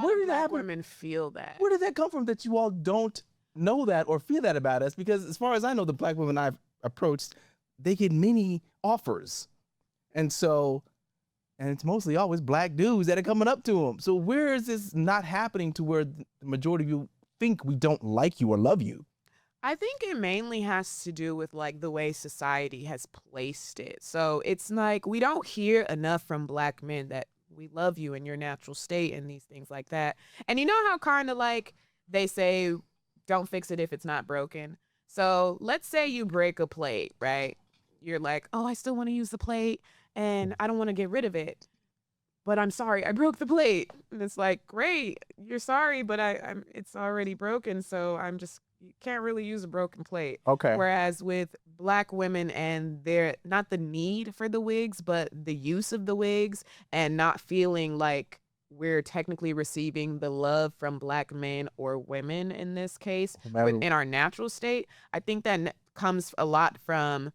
where did that happen? Women feel that. Where did that come from that you all don't know that or feel that about us? Because as far as I know, the black women I've approached, they get many offers. And it's mostly always black dudes that are coming up to them. So where is this not happening to where the majority of you think we don't like you or love you? I think it mainly has to do with like the way society has placed it. So it's like we don't hear enough from black men that we love you in your natural state and these things like that. And you know how kind of like they say, don't fix it if it's not broken. So let's say you break a plate, right? You're like, oh, I still want to use the plate and I don't want to get rid of it. But I'm sorry, I broke the plate. And it's like, great, you're sorry, but I'm it's already broken, so you can't really use a broken plate. Okay. Whereas with black women and their not the need for the wigs, but the use of the wigs and not feeling like we're technically receiving the love from black men or women in this case in our natural state, I think that comes a lot from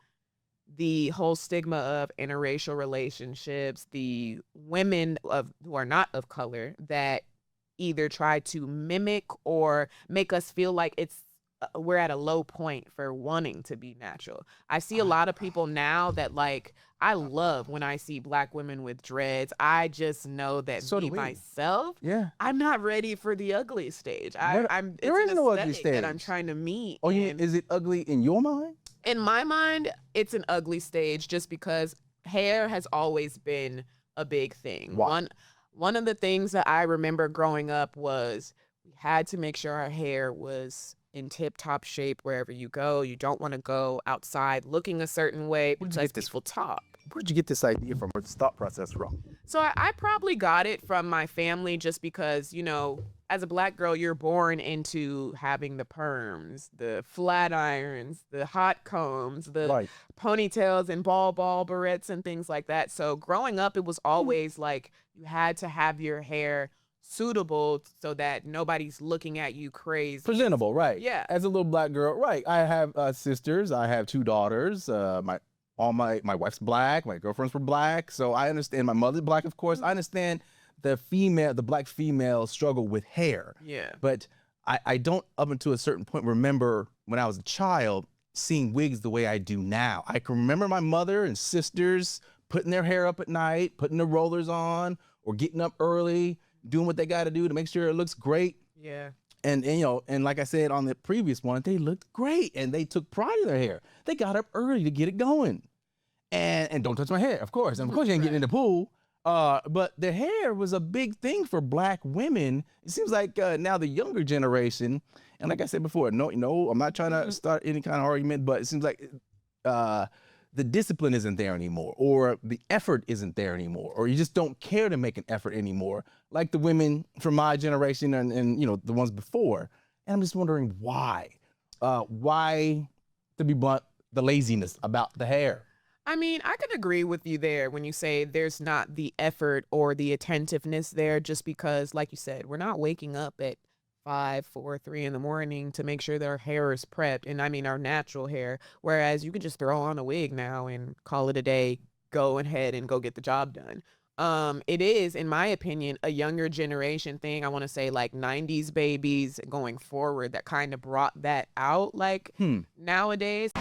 the whole stigma of interracial relationships, the women who are not of color that either try to mimic or make us feel like we're at a low point for wanting to be natural. I see a lot of people now that like I love when I see black women with dreads. I just know that myself, I'm not ready for the ugly stage. There is no ugly stage that I'm trying to meet. Oh, is it ugly in your mind? In my mind, it's an ugly stage just because hair has always been a big thing. Why? One of the things that I remember growing up was we had to make sure our hair was in tip-top shape wherever you go. You don't want to go outside looking a certain way because people talk. Where'd you get this idea from or this thought process from? So I probably got it from my family just because, you know, as a black girl, you're born into having the perms, the flat irons, the hot combs, the ponytails and ball barrettes and things like that. So growing up, it was always like you had to have your hair suitable so that nobody's looking at you crazy. Presentable, right. Yeah. As a little black girl, right. I have sisters. I have 2 daughters. My wife's black. My girlfriends were black. So I understand. My mother's black, of course. I understand the black female struggle with hair. Yeah. But I don't, up until a certain point, remember when I was a child seeing wigs the way I do now. I can remember my mother and sisters putting their hair up at night, putting the rollers on, or getting up early, doing what they got to do to make sure it looks great. Yeah. And you know, and like I said on the previous one, they looked great and they took pride in their hair. They got up early to get it going. And don't touch my hair, of course. And of course you ain't getting in the pool. But the hair was a big thing for black women. It seems like now the younger generation, and like I said before, no, I'm not trying to start any kind of argument, but it seems like the discipline isn't there anymore, or the effort isn't there anymore, or you just don't care to make an effort anymore, like the women from my generation and you know, the ones before. And I'm just wondering why. Why, to be blunt, the laziness about the hair? I mean, I could agree with you there when you say there's not the effort or the attentiveness there, just because, like you said, we're not waking up at 5, 4, 3 in the morning to make sure that our hair is prepped. And I mean, our natural hair, whereas you can just throw on a wig now and call it a day, go ahead and go get the job done. It is, in my opinion, a younger generation thing. I want to say like 90s babies going forward that kind of brought that out like nowadays.